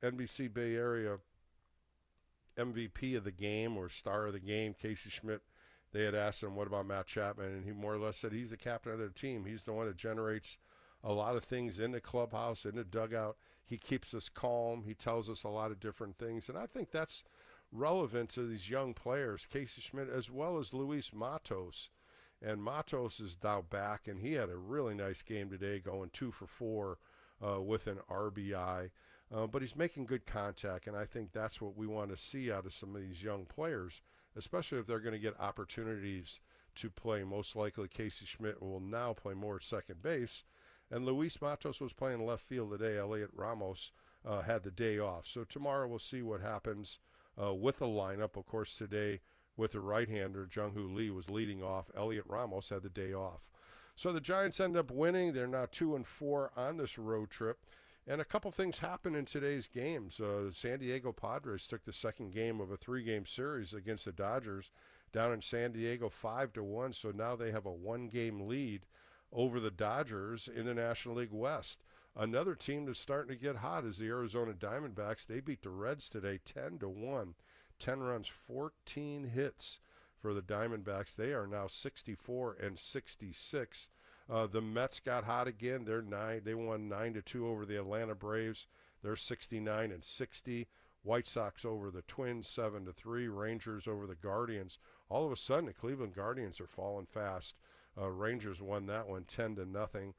NBC Bay Area MVP of the game or star of the game, Casey Schmidt, they had asked him, what about Matt Chapman? And he more or less said he's the captain of their team. He's the one that generates a lot of things in the clubhouse, in the dugout. He keeps us calm. He tells us a lot of different things. And I think that's relevant to these young players, Casey Schmidt as well as Luis Matos. And Matos is now back, and he had a really nice game today, going 2 for 4 with an RBI. But he's making good contact, and I think that's what we want to see out of some of these young players, especially if they're going to get opportunities to play. Most likely Casey Schmidt will now play more at second base. And Luis Matos was playing left field today. Elliot Ramos had the day off. So tomorrow we'll see what happens with the lineup. Of course, today with the right-hander, Jung-Hoo Lee was leading off. Elliot Ramos had the day off. So the Giants end up winning. They're now 2-4 on this road trip. And a couple things happened in today's games. San Diego Padres took the second game of a 3-game series against the Dodgers down in San Diego 5-1. So now they have a 1-game lead over the Dodgers in the National League West. Another team that's starting to get hot is the Arizona Diamondbacks. They beat the Reds today 10-1. 10 runs, 14 hits for the Diamondbacks. They are now 64-66. The Mets got hot again. They won 9-2 over the Atlanta Braves. They're 69-60. White Sox over the Twins 7-3. Rangers over the Guardians. All of a sudden, the Cleveland Guardians are falling fast. Rangers won that one 10-0.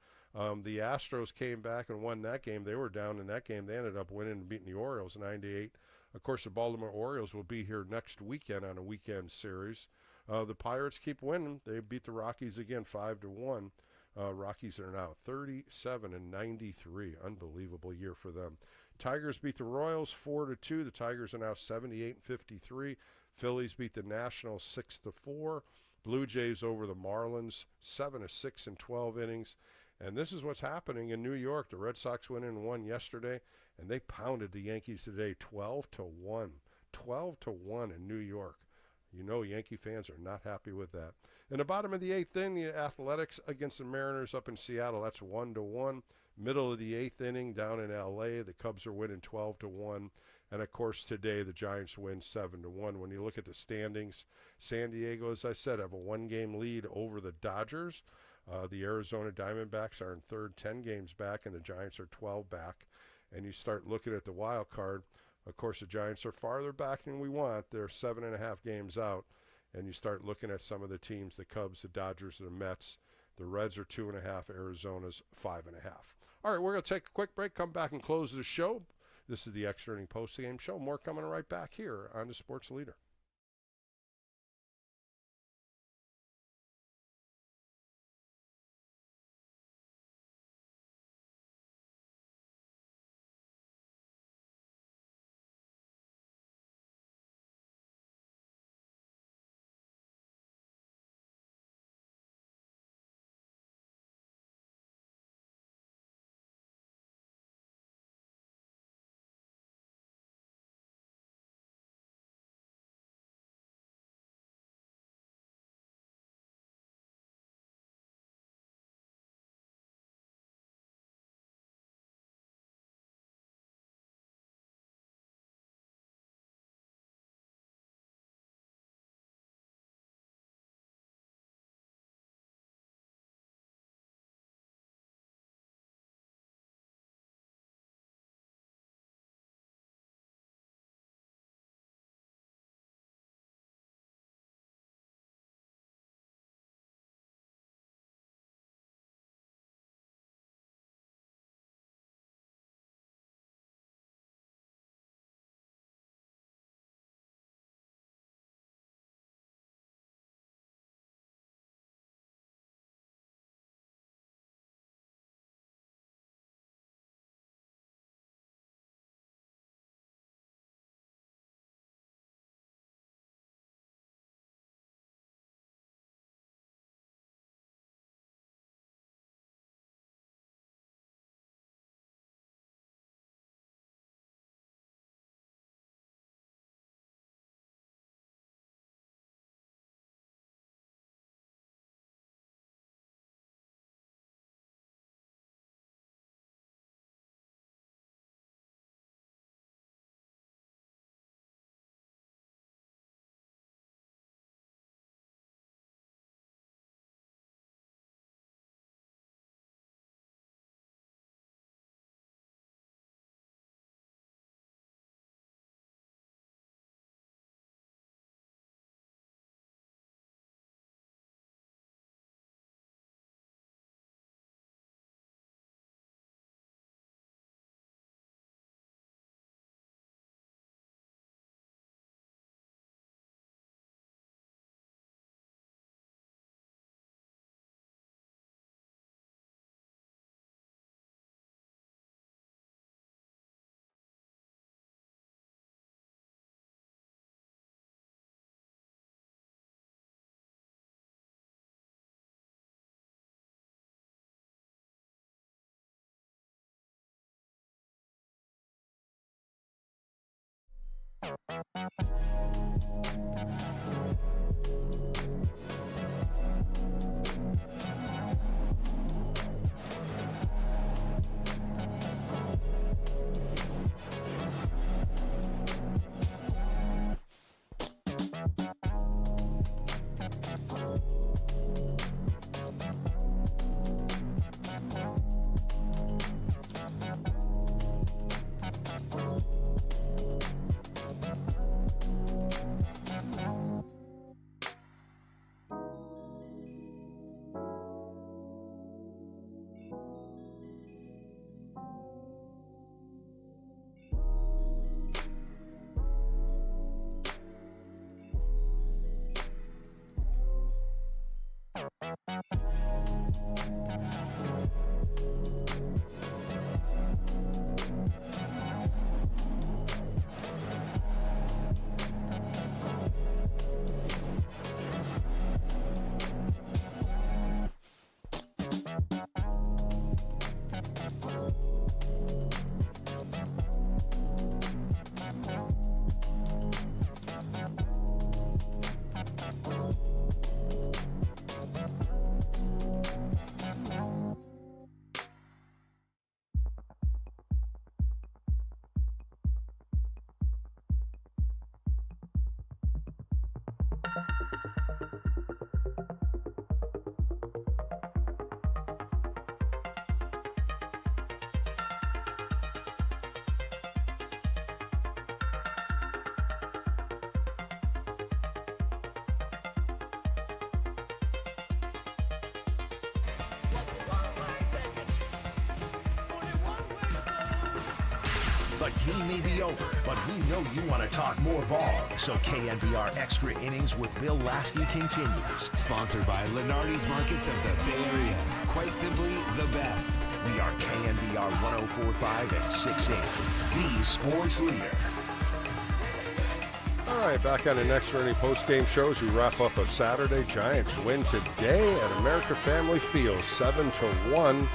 The Astros came back and won that game. They were down in that game. They ended up winning and beating the Orioles 9-8. Of course, the Baltimore Orioles will be here next weekend on a weekend series. The Pirates keep winning. They beat the Rockies again 5-1. Rockies are now 37-93. Unbelievable year for them. Tigers beat the Royals 4-2. The Tigers are now 78-53. Phillies beat the Nationals 6-4. Blue Jays over the Marlins 7-6 in 12 innings. And this is what's happening in New York. The Red Sox went in and won yesterday, and they pounded the Yankees today 12-1. 12-1 in New York. You know Yankee fans are not happy with that. In the bottom of the 8th inning, the Athletics against the Mariners up in Seattle. That's 1-1. Middle of the 8th inning down in L.A., the Cubs are winning 12-1. And, of course, today the Giants win 7-1. When you look at the standings, San Diego, as I said, have a 1-game lead over the Dodgers. The Arizona Diamondbacks are in third, 10 games back, and the Giants are 12 back. And you start looking at the wild card. Of course, the Giants are farther back than we want. They're 7.5 games out. And you start looking at some of the teams, the Cubs, the Dodgers, the Mets. The Reds are 2.5, Arizona's 5.5. All right, we're going to take a quick break, come back and close the show. This is the Extra Inning Post-Game Show. More coming right back here on the Sports Leader. The game may be over, but we know you want to talk more ball. So KNBR Extra Innings with Bill Lasky continues. Sponsored by Lenardi's Markets of the Bay Area. Quite simply, the best. We are KNBR 104.5 and 680, the sports leader. All right, back on the next Ernie post-game show as we wrap up a Saturday. Giants win today at America Family Field, 7-1.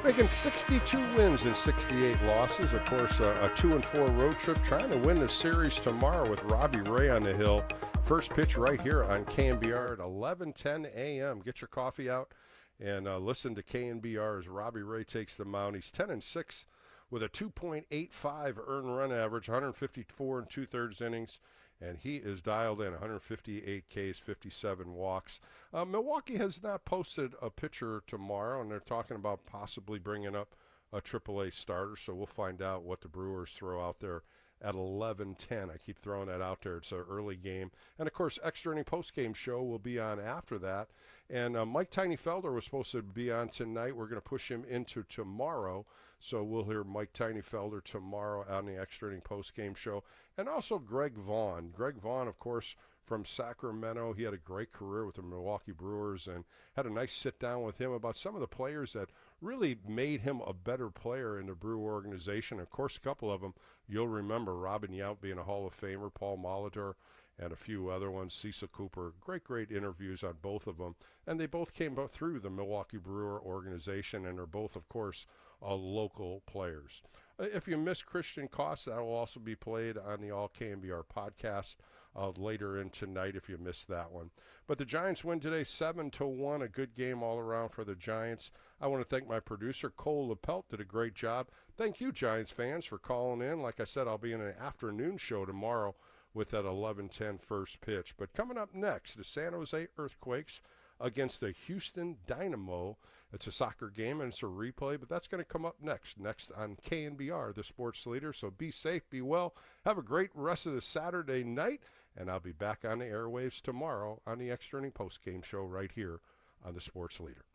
Making 62 wins and 68 losses. Of course, a 2-4 road trip, trying to win the series tomorrow with Robbie Ray on the hill. First pitch right here on KNBR at 11:10 a.m. Get your coffee out and listen to KNBR as Robbie Ray takes the mound. He's 10-6 with a 2.85 earned run average, 154 and 2/3 innings. And he is dialed in, 158 Ks, 57 walks. Milwaukee has not posted a pitcher tomorrow, and they're talking about possibly bringing up a AAA starter. So we'll find out what the Brewers throw out there at 11:10. I keep throwing that out there. It's an early game. And, of course, extra inning post-game show will be on after that. And Mike Tiny Felder was supposed to be on tonight. We're going to push him into tomorrow. So we'll hear Mike Tiny Felder tomorrow on the extra inning post-game show. And also Greg Vaughn. Greg Vaughn, of course, from Sacramento. He had a great career with the Milwaukee Brewers and had a nice sit-down with him about some of the players that really made him a better player in the Brewer organization. Of course, a couple of them you'll remember, Robin Yount being a Hall of Famer, Paul Molitor, and a few other ones, Cecil Cooper. Great interviews on both of them. And they both came through the Milwaukee Brewer organization, and are both, of course, local players. If you missed Christian Koss, that will also be played on the All KNBR podcast later in tonight if you missed that one. But the Giants win today 7-1, a good game all around for the Giants. I want to thank my producer, Cole Lepelt, did a great job. Thank you, Giants fans, for calling in. Like I said, I'll be in an afternoon show tomorrow with that 11:10 first pitch. But coming up next, the San Jose Earthquakes against the Houston Dynamo. It's a soccer game and it's a replay, but that's going to come up next on KNBR, the sports leader. So be safe, be well, have a great rest of the Saturday night, and I'll be back on the airwaves tomorrow on the Extra Inning Post Game Show right here on the sports leader.